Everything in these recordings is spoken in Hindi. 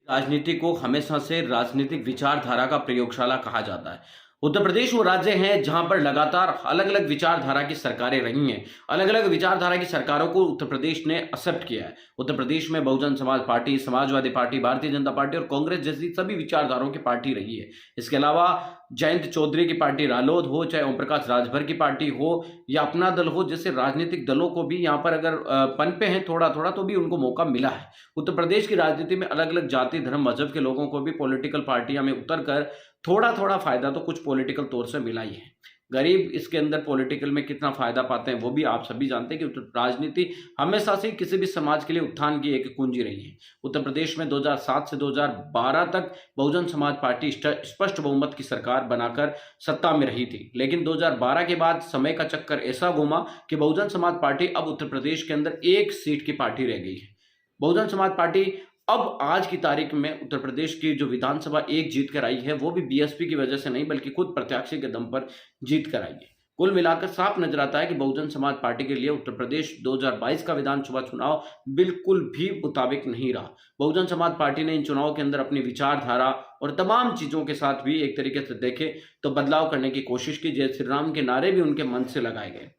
राजनीति को हमेशा से राजनीतिक विचारधारा का प्रयोगशाला कहा जाता है। उत्तर प्रदेश वो राज्य है जहां पर लगातार अलग-अलग विचारधारा की सरकारें रही हैं। अलग-अलग विचारधारा की सरकारों को उत्तर प्रदेश ने एक्सेप्ट किया है। उत्तर प्रदेश में Bahujan Samaj party, Samajwadi party, Bharatiya Janata party और कांग्रेस जैसी सभी विचारधाराओं की पार्टी रही है। इसके अलावा जयंत चौधरी की पार्टी रालोद हो, चाहे ओम प्रकाश राजभर की पार्टी हो या अपना दल हो, जैसे राजनीतिक दलों को भी यहाँ पर अगर पनपे हैं थोड़ा-थोड़ा तो भी उनको मौका मिला है। उत्तर प्रदेश की राजनीति में अलग-अलग जाति, धर्म, मज़हब के लोगों को भी पॉलिटिकल पार्टियाँ में उतरकर थोड़ा-थोड़ा फ़ायदा तो कुछ पॉलिटिकल तौर से मिला ही है। गरीब इसके अंदर पॉलिटिकल में कितना फ़ायदा पाते हैं, वो भी आप सभी जानते हैं कि उत्तर राजनीति हमेशा से किसी भी समाज के लिए उत्थान की एक कुंजी रही है। उत्तर प्रदेश में 2007 से 2012 तक बहुजन समाज पार्टी स्पष्ट बहुमत की सरकार बनाकर सत्ता में रही थी। लेकिन 2012 के बाद समय का चक्कर ऐसा घूमा कि बहुजन समाज पार्टी अब उत्तर प्रदेश के अंदर 1 सीट की पार्टी रह गई है। बहुजन समाज पार्टी अब आज की तारीख में उत्तर प्रदेश की जो विधानसभा एक जीत कर आई है, वो भी बीएसपी की वजह से नहीं बल्कि खुद प्रत्याशी के दम पर जीत कर आई है। कुल मिलाकर साफ नजर आता है कि बहुजन समाज पार्टी के लिए उत्तर प्रदेश 2022 का विधानसभा चुनाव बिल्कुल भी मुताबिक नहीं रहा। बहुजन समाज पार्टी ने इन चुनावों के अंदर अपनी विचारधारा और तमाम चीजों के साथ भी एक तरीके से देखे तो बदलाव करने की कोशिश की। जय श्री राम के नारे भी उनके मन से लगाए गए,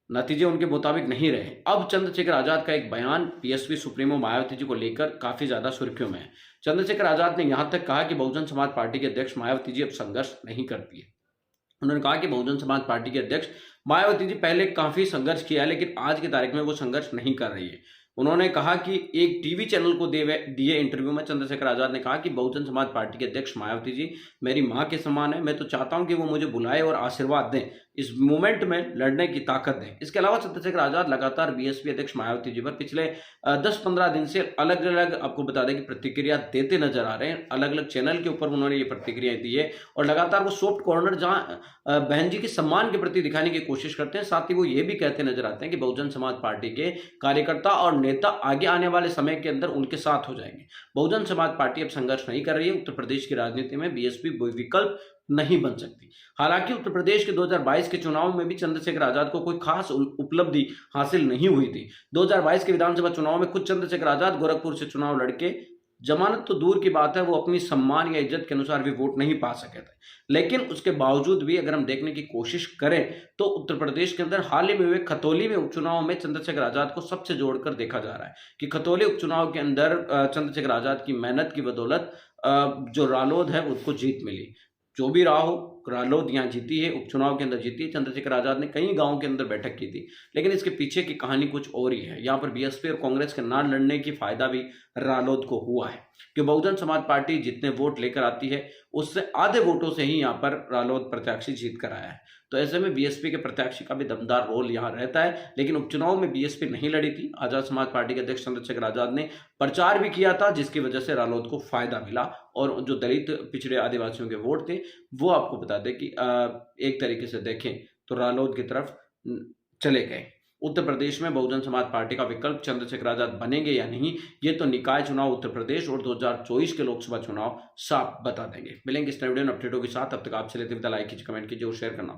नतीजे उनके मुताबिक नहीं रहे। अब चंद्रशेखर आजाद का एक बयान बीएसपी सुप्रीमो मायावती जी को लेकर काफी ज्यादा सुर्खियों में है। चंद्रशेखर आजाद ने यहां तक कहा कि बहुजन समाज पार्टी के अध्यक्ष मायावती जी अब संघर्ष नहीं करती है। उन्होंने कहा कि बहुजन समाज पार्टी के अध्यक्ष मायावती जी पहले काफी संघर्ष किया है, लेकिन आज की तारीख में वो संघर्ष नहीं कर रही है। उन्होंने कहा कि एक टीवी चैनल को दिए इंटरव्यू में चंद्रशेखर आजाद ने कहा कि बहुजन समाज पार्टी के अध्यक्ष मायावती जी मेरी मां के समान है। मैं तो चाहता हूं कि वो मुझे बुलाए और आशीर्वाद दें, इस मूवमेंट में लड़ने की ताकत दें। इसके अलावा चंद्रशेखर आजाद लगातार बीएसपी अध्यक्ष मायावती जी पर पिछले 10-15 दिन से अलग अलग आपको बता दें कि प्रतिक्रिया देते नजर आ रहे हैं। अलग अलग चैनल के ऊपर उन्होंने ये प्रतिक्रियाएं दी है और लगातार वो सॉफ्ट कॉर्नर जहां बहन जी के सम्मान के प्रति दिखाने की कोशिश करते हैं, साथ ही वो ये भी कहते नजर आते हैं कि बहुजन समाज पार्टी के कार्यकर्ता और नेता आगे आने वाले समय के अंदर उनके साथ हो जाएंगे। बहुजन समाज पार्टी अब संघर्ष नहीं कर रही है। उत्तर प्रदेश की राजनीति में बीएसपी विकल्प नहीं बन सकती। हालांकि उत्तर प्रदेश के 2022 के चुनाव में भी चंद्रशेखर आजाद को कोई खास उपलब्धि हासिल नहीं हुई थी। 2022 के विधानसभा चुनाव में खुद चंद्रशेखर आजाद गोरखपुर से चुनाव लड़के जमानत तो दूर की बात है, वो अपनी सम्मान या इज्जत के अनुसार भी वोट नहीं पा सके थे। लेकिन उसके बावजूद भी अगर हम देखने की कोशिश करें तो उत्तर प्रदेश के अंदर हाल ही में हुए खतौली में उपचुनाव में चंद्रशेखर आजाद को सबसे जोड़कर देखा जा रहा है कि खतौली उपचुनाव के अंदर चंद्रशेखर आजाद की मेहनत की बदौलत जो रालोद है उसको जीत मिली। जो भी रहा हो, रालोद यहाँ जीती है, उपचुनाव के अंदर जीती है। चंद्रशेखर आजाद ने कई गांवों के अंदर बैठक की थी, लेकिन इसके पीछे की कहानी कुछ और ही है। यहाँ पर बीएसपी और कांग्रेस के ना लड़ने की फायदा भी रालोद को हुआ है कि बहुजन समाज पार्टी जितने वोट लेकर आती है उससे आधे वोटों से ही यहाँ पर रालोद प्रत्याशी जीत कर आया है। तो ऐसे में बीएसपी के प्रत्याशी का भी दमदार रोल यहाँ रहता है। लेकिन उपचुनाव में बीएसपी नहीं लड़ी थी। आजाद समाज पार्टी के अध्यक्ष चंद्रशेखर आजाद ने प्रचार भी किया था, जिसकी वजह से रालोद को फायदा मिला और जो दलित पिछड़े आदिवासियों के वोट थे वो आपको बता दें कि एक तरीके से देखें तो रालोद की तरफ चले गए। उत्तर प्रदेश में बहुजन समाज पार्टी का विकल्प चंद्रशेखर आजाद बनेंगे या नहीं, ये तो निकाय चुनाव उत्तर प्रदेश और 2024 के लोकसभा चुनाव साफ बता देंगे। मिलेंगे इस वीडियो में अपडेटों के साथ। अब तक आपसे लेते विदा, लाइक कीजिए, कमेंट कीजिए और शेयर करना।